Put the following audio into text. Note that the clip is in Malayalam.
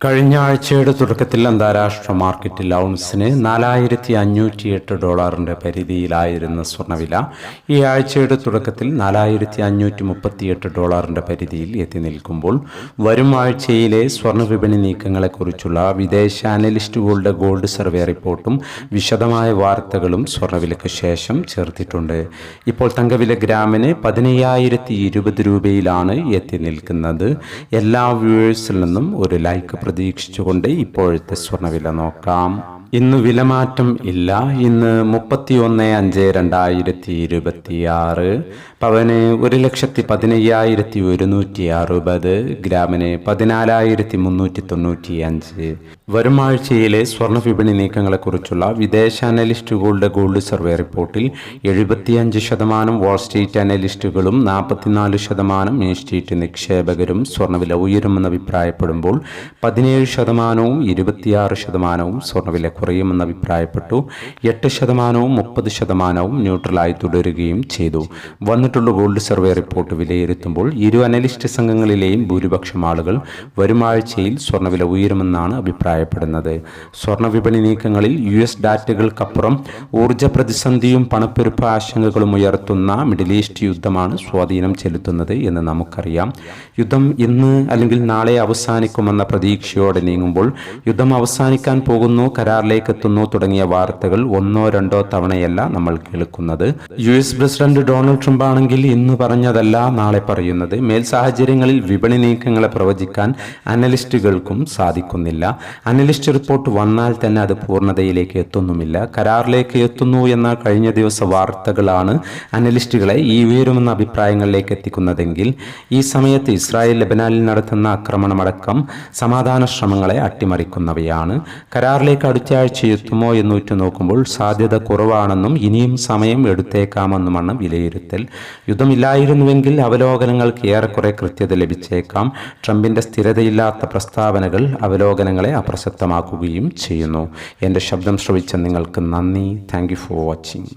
കഴിഞ്ഞ ആഴ്ചയുടെ തുടക്കത്തിൽ അന്താരാഷ്ട്ര മാർക്കറ്റിൽ ഔൺസിന് $4,508 പരിധിയിലായിരുന്ന സ്വർണ്ണവില ഈ ആഴ്ചയുടെ തുടക്കത്തിൽ $4,538 പരിധിയിൽ എത്തി നിൽക്കുമ്പോൾ വരും ആഴ്ചയിലെ സ്വർണ്ണ വിപണി നീക്കങ്ങളെക്കുറിച്ചുള്ള വിദേശ അനലിസ്റ്റുകളുടെ ഗോൾഡ് സർവേ റിപ്പോർട്ടും വിശദമായ വാർത്തകളും സ്വർണ്ണവിലയ്ക്ക് ശേഷം ചേർത്തിട്ടുണ്ട്. ഇപ്പോൾ തങ്കവില ഗ്രാമിന് 15,020 രൂപയിലാണ് എത്തി നിൽക്കുന്നത്. എല്ലാ വ്യൂവേഴ്സിൽ നിന്നും ഒരു ലൈക്ക് പ്രതീക്ഷിച്ചുകൊണ്ട് ഇപ്പോഴത്തെ സ്വർണ്ണവില നോക്കാം. ഇന്ന് വിലമാറ്റം ഇല്ല. ഇന്ന് 31,5,2026, പവന് 1,15,160, ഗ്രാമിന് 14,395. വരും ആഴ്ചയിലെ സ്വർണ്ണ വിപണി നീക്കങ്ങളെക്കുറിച്ചുള്ള വിദേശ അനലിസ്റ്റുകളുടെ ഗോൾഡ് സർവേ റിപ്പോർട്ടിൽ 75% വാൾസ്ട്രീറ്റ് അനലിസ്റ്റുകളും 44% മെയിൻ സ്ട്രീറ്റ് നിക്ഷേപകരും സ്വർണ്ണവില ഉയരുമെന്ന് അഭിപ്രായപ്പെടുമ്പോൾ 17%, 26% സ്വർണ്ണവില കുറയുമെന്ന് അഭിപ്രായപ്പെട്ടു. 8%, 30% ന്യൂട്രലായി തുടരുകയും ചെയ്തു. വന്നിട്ടുള്ള ഗോൾഡ് സർവേ റിപ്പോർട്ട് വിലയിരുത്തുമ്പോൾ ഇരു അനലിസ്റ്റ് സംഘങ്ങളിലെയും ഭൂരിപക്ഷം ആളുകൾ വരും ആഴ്ചയിൽ സ്വർണ്ണവില ഉയരുമെന്നാണ് അഭിപ്രായപ്പെടുന്നത്. സ്വർണ്ണ വിപണി നീക്കങ്ങളിൽ US ഡാറ്റകൾക്കപ്പുറം ഊർജ്ജ പ്രതിസന്ധിയും പണപ്പെരുപ്പ ആശങ്കകളും ഉയർത്തുന്ന മിഡിൽ ഈസ്റ്റ് യുദ്ധമാണ് സ്വാധീനം ചെലുത്തുന്നത് എന്ന് നമുക്കറിയാം. യുദ്ധം ഇന്ന് അല്ലെങ്കിൽ നാളെ അവസാനിക്കുമെന്ന പ്രതീക്ഷയോടെ നീങ്ങുമ്പോൾ യുദ്ധം അവസാനിക്കാൻ പോകുന്നു, കരാറിലേക്ക് എത്തുന്നു തുടങ്ങിയ വാർത്തകൾ ഒന്നോ രണ്ടോ തവണയല്ല നമ്മൾ കേൾക്കുന്നത്. US പ്രസിഡന്റ് ഡൊണാൾഡ് ട്രംപ് ആണെങ്കിൽ ഇന്ന് പറഞ്ഞതല്ല നാളെ പറയുന്നത്. മേൽ സാഹചര്യങ്ങളിൽ വിപണി നീക്കങ്ങളെ പ്രവചിക്കാൻ അനലിസ്റ്റുകൾക്കും സാധിക്കുന്നില്ല. അനലിസ്റ്റ് റിപ്പോർട്ട് വന്നാൽ തന്നെ അത് പൂർണ്ണതയിലേക്ക് എത്തുന്നുമില്ല. കരാറിലേക്ക് എത്തുന്നു എന്ന കഴിഞ്ഞ ദിവസ വാർത്തകളാണ് അനലിസ്റ്റുകളെ ഈ ഉയരുമെന്ന അഭിപ്രായങ്ങളിലേക്ക് എത്തിക്കുന്നതെങ്കിൽ ഈ സമയത്ത് ഇസ്രായേൽ ലെബനാനിൽ നടത്തുന്ന ആക്രമണമടക്കം സമാധാന ശ്രമങ്ങളെ അട്ടിമറിക്കുന്നവയാണ്. കരാറിലേക്ക് അടുത്ത ആഴ്ച എത്തുമോ എന്ന് ഉറ്റുനോക്കുമ്പോൾ സാധ്യത കുറവാണെന്നും ഇനിയും സമയം എടുത്തേക്കാമെന്നുമാണ് വിലയിരുത്തൽ. യുദ്ധമില്ലായിരുന്നുവെങ്കിൽ അവലോകനങ്ങൾക്ക് ഏറെക്കുറെ കൃത്യത ലഭിച്ചേക്കാം. ട്രംപിന്റെ സ്ഥിരതയില്ലാത്ത പ്രസ്താവനകൾ അവലോകനങ്ങളെ അപ്രസക്തമാക്കുകയും ചെയ്യുന്നു. എൻ്റെ ശബ്ദം ശ്രവിച്ച നിങ്ങൾക്ക് നന്ദി. Thank you for watching.